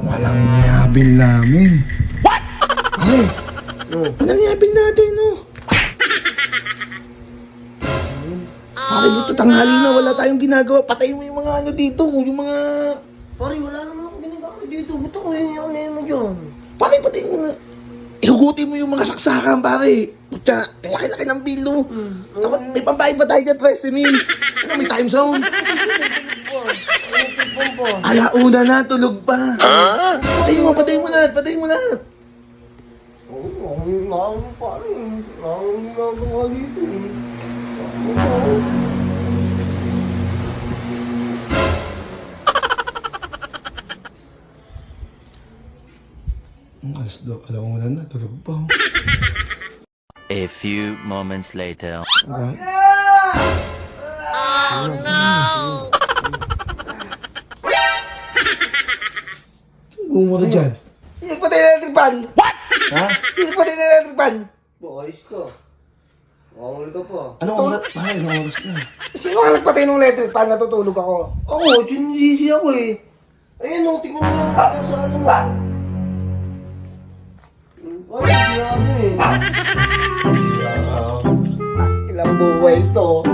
Walang yabil namin. What? Ay, walang yabil natin, no? Pare, buto tanghali na, wala tayong ginagawa. Patayin mo yung mga ano dito, yung mga... Pare, wala naman ako ginagawa dito. Ba't ako yung mo dyan? Pare, patayin mo na. Ihugutin mo yung mga saksakan, pare. Putya, laki-laki ng bilo. Dapat may pambayad ba tayo dyan, 13,000? Ano, may time zone? Alauna na, tulog pa. Patayin mo lahat, patayin mo lahat. Oo, ang pare. Ang ginagawa dito eh. Alauna na, tulog pa. A few moments later. Okay. Bumura dyan. Sige pa tayo ng electric fan. Ha? Sige pa tayo ng electric fan. Ayos ka. Mawal ka pa. Anong oras? Pare, anong oras na? Sino ka nagpatay ng electric fan? Natutulog ako. Ako, sinisisi ako eh. Ayan o, tingnan mo yung baka sa ano mo. Ano, hindi ano eh. Ilang buhay to.